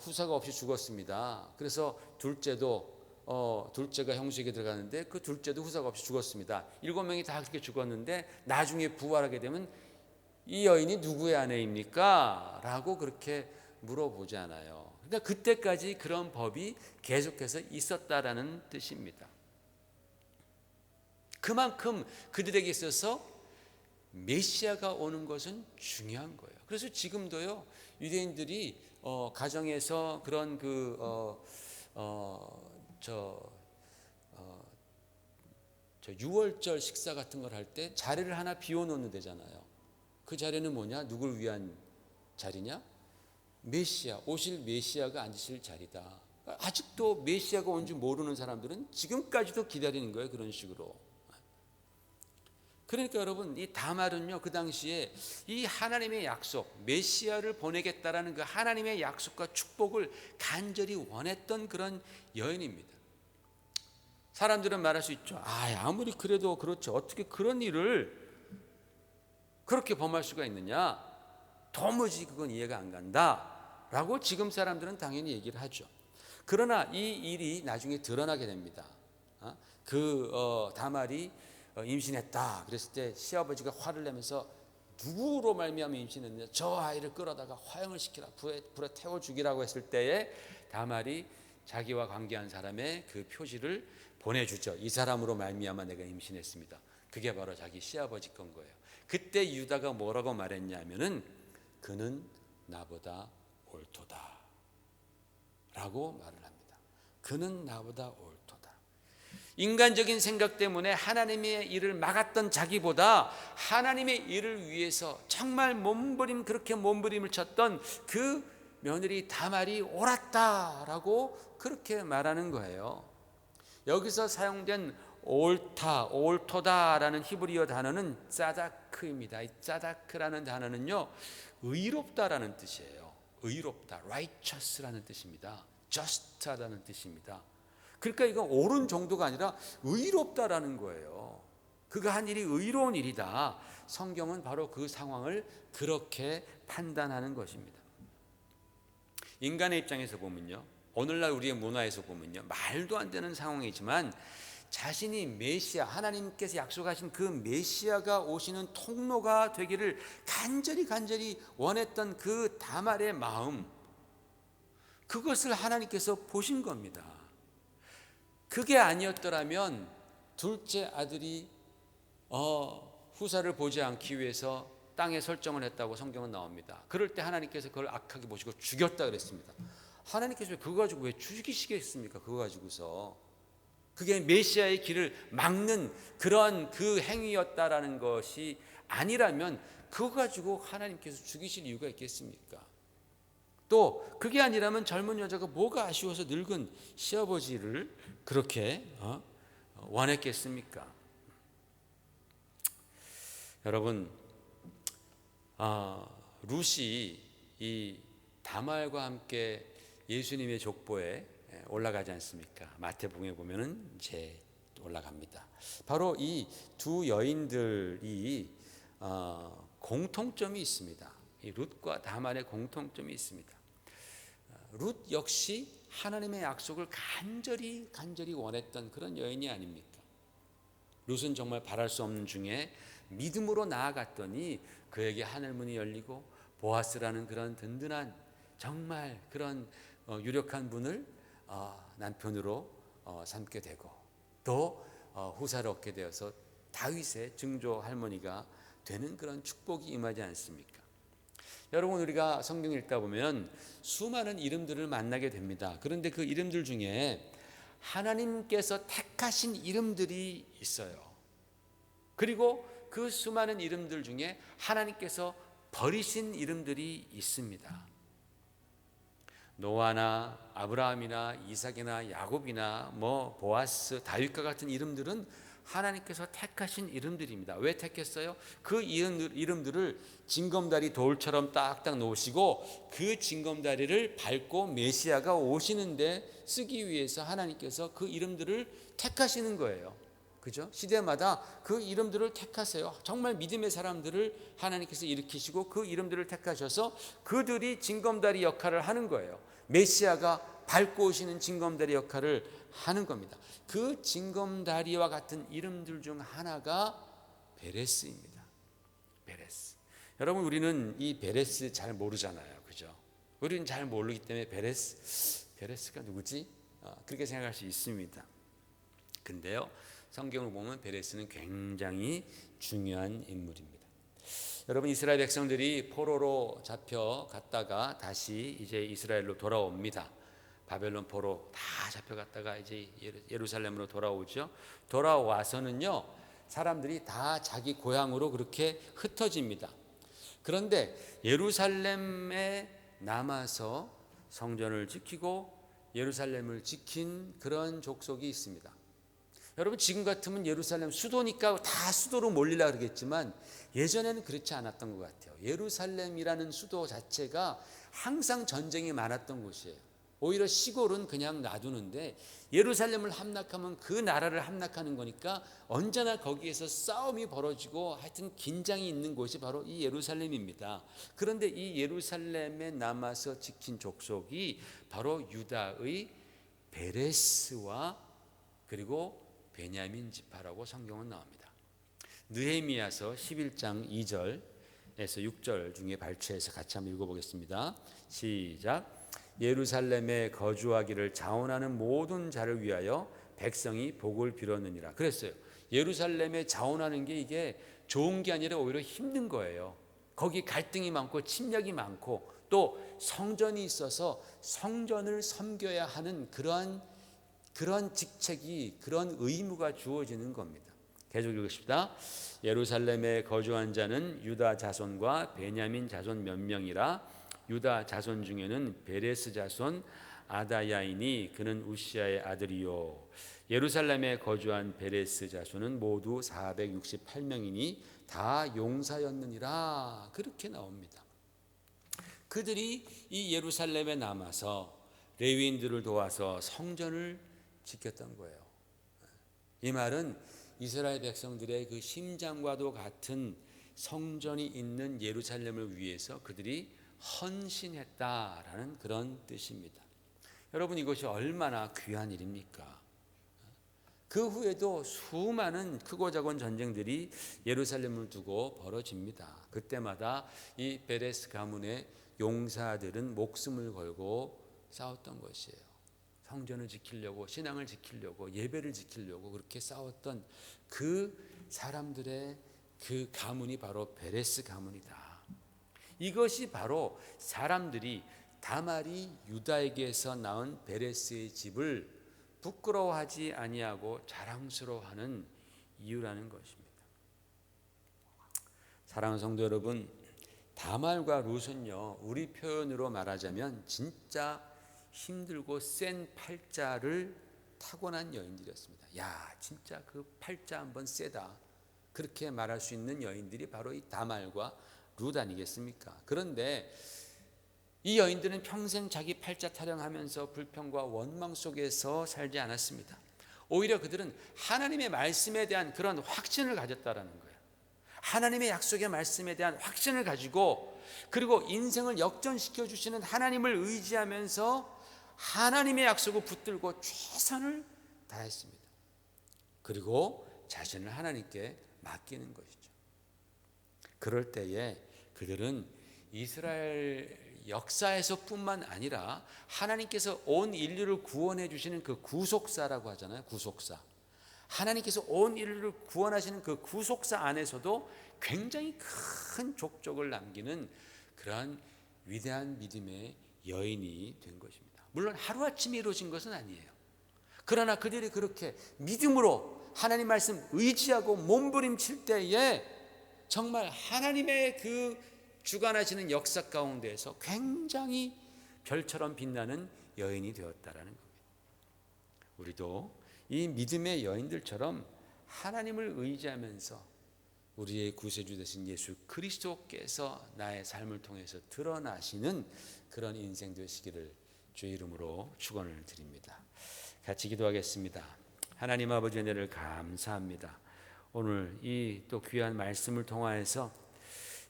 후사가 없이 죽었습니다. 그래서 둘째가 형수에게 들어가는데 그 둘째도 후사가 없이 죽었습니다. 7명이 다 그렇게 죽었는데 나중에 부활하게 되면 이 여인이 누구의 아내입니까? 라고 그렇게 물어보잖아요. 그러니까 그때까지 그런 법이 계속해서 있었다라는 뜻입니다. 그만큼 그들에게 있어서 메시아가 오는 것은 중요한 거예요. 그래서 지금도요, 유대인들이 가정에서 그런 유월절 식사 같은 걸 할 때 자리를 하나 비워놓는 데잖아요. 그 자리는 뭐냐? 누굴 위한 자리냐? 메시아, 오실 메시아가 앉으실 자리다. 아직도 메시아가 온 줄 모르는 사람들은 지금까지도 기다리는 거예요. 그런 식으로. 그러니까 여러분, 이 다말은요, 그 당시에 이 하나님의 약속, 메시아를 보내겠다라는 그 하나님의 약속과 축복을 간절히 원했던 그런 여인입니다. 사람들은 말할 수 있죠. 아무리 그래도 그렇죠. 어떻게 그런 일을 그렇게 범할 수가 있느냐? 도무지 그건 이해가 안 간다 라고 지금 사람들은 당연히 얘기를 하죠. 그러나 이 일이 나중에 드러나게 됩니다. 다말이 임신했다 그랬을 때 시아버지가 화를 내면서 누구로 말미암아 임신했느냐, 저 아이를 끌어다가 화형을 시키라, 불에 태워 죽이라고 했을 때에 다말이 자기와 관계한 사람의 그 표지를 보내주죠. 이 사람으로 말미암아 내가 임신했습니다. 그게 바로 자기 시아버지 건 거예요. 그때 유다가 뭐라고 말했냐면은 그는 나보다 옳도다 라고 말을 합니다. 그는 나보다 옳도다. 인간적인 생각 때문에 하나님의 일을 막았던 자기보다 하나님의 일을 위해서 정말 그렇게 몸부림을 쳤던 그 며느리 다말이 옳았다라고 그렇게 말하는 거예요. 여기서 사용된 옳토다라는 히브리어 단어는 짜다크입니다. 이 짜다크라는 단어는요, 의롭다라는 뜻이에요. 의롭다, righteous라는 뜻입니다. just하다는 뜻입니다. 그러니까 이건 옳은 정도가 아니라 의롭다라는 거예요. 그가 한 일이 의로운 일이다. 성경은 바로 그 상황을 그렇게 판단하는 것입니다. 인간의 입장에서 보면요, 오늘날 우리의 문화에서 보면요, 말도 안 되는 상황이지만 자신이 메시아, 하나님께서 약속하신 그 메시아가 오시는 통로가 되기를 간절히 원했던 그 다말의 마음, 그것을 하나님께서 보신 겁니다. 그게 아니었더라면 둘째 아들이 후사를 보지 않기 위해서 땅에 설정을 했다고 성경은 나옵니다. 그럴 때 하나님께서 그걸 악하게 보시고 죽였다 그랬습니다. 하나님께서 그거 가지고 왜 죽이시겠습니까? 그거 가지고서. 그게 메시아의 길을 막는 그런 그 행위였다라는 것이 아니라면 그거 가지고 하나님께서 죽이실 이유가 있겠습니까? 또 그게 아니라면 젊은 여자가 뭐가 아쉬워서 늙은 시아버지를 그렇게 원했겠습니까? 여러분, 룻이 이 다말과 함께 예수님의 족보에 올라가지 않습니까? 마태복음에 보면은 이제 올라갑니다. 바로 이 두 여인들이 공통점이 있습니다. 이 룻과 다말의 공통점이 있습니다. 룻 역시 하나님의 약속을 간절히 원했던 그런 여인이 아닙니까? 룻은 정말 바랄 수 없는 중에 믿음으로 나아갔더니 그에게 하늘 문이 열리고 보아스라는 그런 든든한 정말 그런 유력한 분을 남편으로 삼게 되고 또 후사를 얻게 되어서 다윗의 증조 할머니가 되는 그런 축복이 임하지 않습니까? 여러분, 우리가 성경 읽다 보면 수많은 이름들을 만나게 됩니다. 그런데 그 이름들 중에 하나님께서 택하신 이름들이 있어요. 그리고 그 수많은 이름들 중에 하나님께서 버리신 이름들이 있습니다. 노아나 아브라함이나 이삭이나 야곱이나 보아스, 다윗과 같은 이름들은 하나님께서 택하신 이름들입니다. 왜 택했어요? 그 이름들을 징검다리 돌처럼 딱딱 놓으시고 그 징검다리를 밟고 메시아가 오시는데 쓰기 위해서 하나님께서 그 이름들을 택하시는 거예요. 그죠? 시대마다 그 이름들을 택하세요. 정말 믿음의 사람들을 하나님께서 일으키시고 그 이름들을 택하셔서 그들이 징검다리 역할을 하는 거예요. 메시아가 밟고 오시는 징검다리 역할을 하는 겁니다. 그 징검다리와 같은 이름들 중 하나가 베레스입니다. 베레스. 여러분, 우리는 이 베레스 잘 모르잖아요. 그죠? 우리는 잘 모르기 때문에 베레스가 누구지? 그렇게 생각할 수 있습니다. 근데요, 성경을 보면 베레스는 굉장히 중요한 인물입니다. 여러분, 이스라엘 백성들이 포로로 잡혀갔다가 다시 이제 이스라엘로 돌아옵니다. 바벨론 포로 다 잡혀갔다가 이제 예루살렘으로 돌아오죠. 돌아와서는요, 사람들이 다 자기 고향으로 그렇게 흩어집니다. 그런데 예루살렘에 남아서 성전을 지키고 예루살렘을 지킨 그런 족속이 있습니다. 여러분, 지금 같으면 예루살렘 수도니까 다 수도로 몰리라 그러겠지만 예전에는 그렇지 않았던 것 같아요. 예루살렘이라는 수도 자체가 항상 전쟁이 많았던 곳이에요. 오히려 시골은 그냥 놔두는데 예루살렘을 함락하면 그 나라를 함락하는 거니까 언제나 거기에서 싸움이 벌어지고 하여튼 긴장이 있는 곳이 바로 이 예루살렘입니다. 그런데 이 예루살렘에 남아서 지킨 족속이 바로 유다의 베레스와 그리고 베냐민 지파라고 성경은 나옵니다. 느헤미야서 11장 2절에서 6절 중에 발췌해서 같이 한번 읽어보겠습니다. 시작. 예루살렘에 거주하기를 자원하는 모든 자를 위하여 백성이 복을 빌었느니라. 그랬어요. 예루살렘에 자원하는 게 이게 좋은 게 아니라 오히려 힘든 거예요. 거기 갈등이 많고 침략이 많고 또 성전이 있어서 성전을 섬겨야 하는 그런 직책이, 그런 의무가 주어지는 겁니다. 계속 읽읍시다. 예루살렘에 거주한 자는 유다 자손과 베냐민 자손 몇 명이라. 유다 자손 중에는 베레스 자손 아다야이니 그는 우시아의 아들이요. 예루살렘에 거주한 베레스 자손은 모두 468명이니 다 용사였느니라. 그렇게 나옵니다. 그들이 이 예루살렘에 남아서 레위인들을 도와서 성전을 지켰던 거예요. 이 말은 이스라엘 백성들의 그 심장과도 같은 성전이 있는 예루살렘을 위해서 그들이 헌신했다라는 그런 뜻입니다. 여러분, 이것이 얼마나 귀한 일입니까? 그 후에도 수많은 크고 작은 전쟁들이 예루살렘을 두고 벌어집니다. 그때마다 이 베레스 가문의 용사들은 목숨을 걸고 싸웠던 것이에요. 성전을 지키려고, 신앙을 지키려고, 예배를 지키려고 그렇게 싸웠던 그 사람들의 그 가문이 바로 베레스 가문이다. 이것이 바로 사람들이 다말이 유다에게서 낳은 베레스의 집을 부끄러워하지 아니하고 자랑스러워하는 이유라는 것입니다. 사랑하는 성도 여러분, 다말과 룻은요, 우리 표현으로 말하자면 진짜 힘들고 센 팔자를 타고난 여인들이었습니다. 야, 진짜 그 팔자 한번 세다, 그렇게 말할 수 있는 여인들이 바로 이 다말과 룻 아니겠습니까? 그런데 이 여인들은 평생 자기 팔자 타령하면서 불평과 원망 속에서 살지 않았습니다. 오히려 그들은 하나님의 말씀에 대한 그런 확신을 가졌다라는 거예요. 하나님의 약속의 말씀에 대한 확신을 가지고, 그리고 인생을 역전시켜 주시는 하나님을 의지하면서 하나님의 약속을 붙들고 최선을 다했습니다. 그리고 자신을 하나님께 맡기는 것이죠. 그럴 때에 그들은 이스라엘 역사에서뿐만 아니라 하나님께서 온 인류를 구원해 주시는 그 구속사라고 하잖아요. 구속사. 하나님께서 온 인류를 구원하시는 그 구속사 안에서도 굉장히 큰 족적을 남기는 그러한 위대한 믿음의 여인이 된 것입니다. 물론 하루아침에 이루어진 것은 아니에요. 그러나 그들이 그렇게 믿음으로 하나님 말씀 의지하고 몸부림칠 때에 정말 하나님의 그 주관하시는 역사 가운데에서 굉장히 별처럼 빛나는 여인이 되었다라는 겁니다. 우리도 이 믿음의 여인들처럼 하나님을 의지하면서 우리의 구세주 되신 예수 그리스도께서 나의 삶을 통해서 드러나시는 그런 인생 되시기를 주의 이름으로 축원을 드립니다. 같이 기도하겠습니다. 하나님 아버지 은혜를 감사합니다. 오늘 이 또 귀한 말씀을 통하여서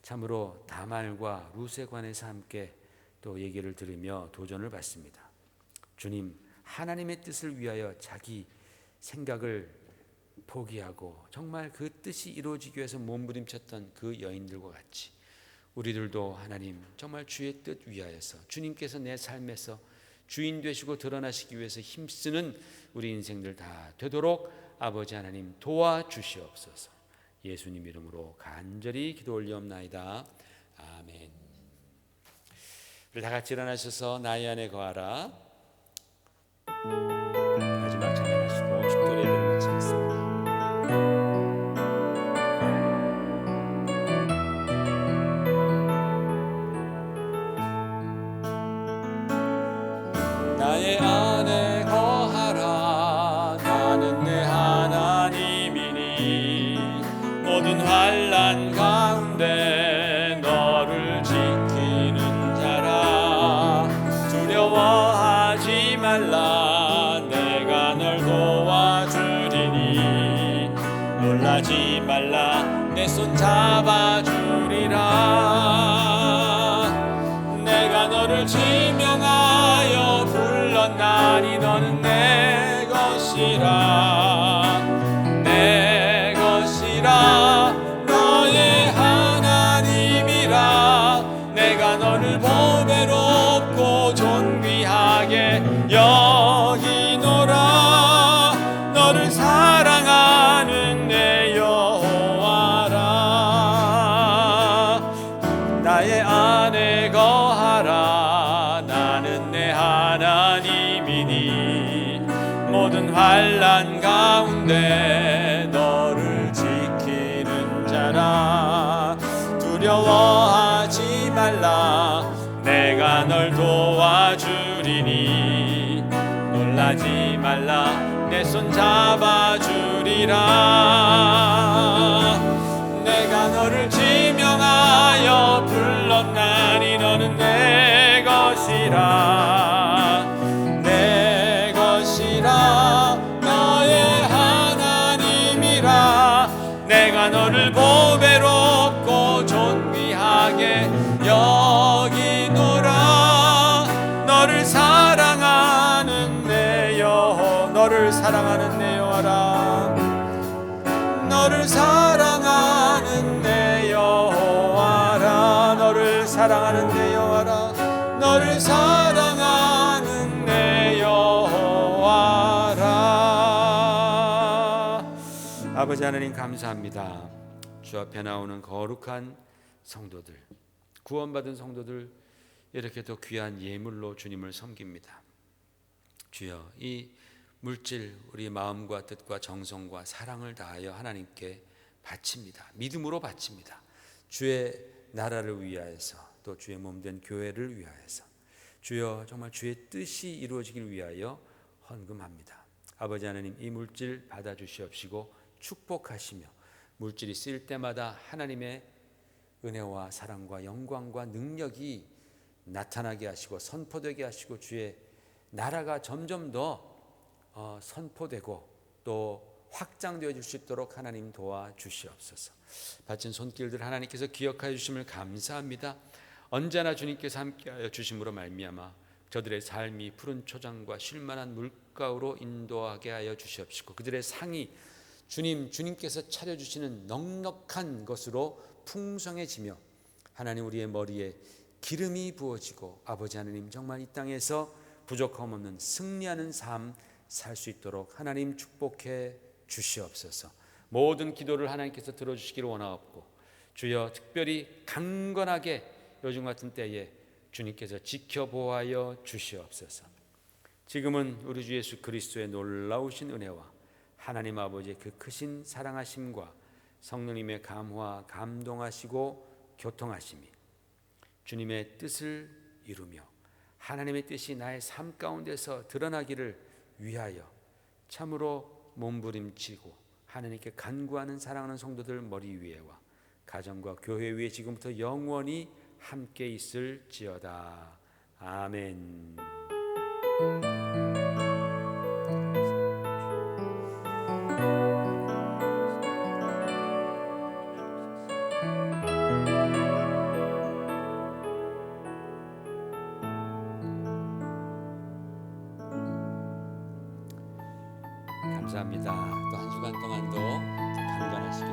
참으로 다말과 룻에 관해서 함께 또 얘기를 들으며 도전을 받습니다. 주님, 하나님의 뜻을 위하여 자기 생각을 포기하고 정말 그 뜻이 이루어지기 위해서 몸부림쳤던 그 여인들과 같이 우리들도 하나님 정말 주의 뜻 위하여서 주님께서 내 삶에서 주인 되시고 드러나시기 위해서 힘쓰는 우리 인생들 다 되도록 아버지 하나님 도와주시옵소서. 예수님 이름으로 간절히 기도 올리옵나이다. 아멘. 우리 다 같이 일어나셔서 나의 안에 거하라. 마지막 찬양하시고 축도 예배를 마치겠습니다. 나의 안에 거하라. 나는 내 하나님이니 모든 환난 가운데 너를 지키는 자라. 두려워하지 말라. 내가 널 도와주리니 놀라지 말라. 내 손 잡아주리라. 내가 너를 지명하여 불렀나니 너는 내 것이라. 내 것이라. 너의 하나님이라. 내가 너를 보배롭고 존귀하게 여기노라. 너를 사랑하는 내 여호와라. 나의 안에 거하라. 나는 내 하나님이니 모든 환난 가운데 너를 지키는 자라. 두려워하지 말라. 내가 널 도와주리니 놀라지 말라. 내 손 잡아주리라. 내가 너를 지명하여 불렀나니 너는 내 것이라. 내가 너를 보배롭고 존귀하게 여기노라. 너를 사랑하는 내 여호와, 너를 사랑하는 내 여호와라. 너를 사랑하는 내 여호와라. 너를 사랑하는 내 여호와라. 너를 사랑하는 내 여호와라. 아버지 하나님 감사합니다. 주 앞에 나오는 거룩한 성도들, 구원받은 성도들, 이렇게 또 귀한 예물로 주님을 섬깁니다. 주여, 이 물질, 우리 마음과 뜻과 정성과 사랑을 다하여 하나님께 바칩니다. 믿음으로 바칩니다. 주의 나라를 위하여서, 또 주의 몸된 교회를 위하여서, 주여 정말 주의 뜻이 이루어지길 위하여 헌금합니다. 아버지 하나님, 이 물질 받아주시옵시고 축복하시며 물질이 쓰일 때마다 하나님의 은혜와 사랑과 영광과 능력이 나타나게 하시고 선포되게 하시고 주의 나라가 점점 더 선포되고 또 확장되어 줄 수 있도록 하나님 도와주시옵소서. 바친 손길들 하나님께서 기억하여 주심을 감사합니다. 언제나 주님께서 함께하여 주심으로 말미암아 저들의 삶이 푸른 초장과 쉴만한 물가로 인도하게 하여 주시옵시고 그들의 상이 주님께서 차려주시는 넉넉한 것으로 풍성해지며 하나님 우리의 머리에 기름이 부어지고 아버지 하나님 정말 이 땅에서 부족함 없는 승리하는 삶 살 수 있도록 하나님 축복해 주시옵소서. 모든 기도를 하나님께서 들어주시기를 원하옵고 주여 특별히 강건하게 요즘 같은 때에 주님께서 지켜보아여 주시옵소서. 지금은 우리 주 예수 그리스도의 놀라우신 은혜와 하나님 아버지의 그 크신 사랑하심과 성령님의 감화 감동하시고 교통하심이 주님의 뜻을 이루며 하나님의 뜻이 나의 삶 가운데서 드러나기를 위하여 참으로 몸부림치고 하나님께 간구하는 사랑하는 성도들 머리 위에와 가정과 교회 위에 지금부터 영원히 함께 있을지어다. 아멘. 감사합니다. 또 한 주간 동안도 강건하시길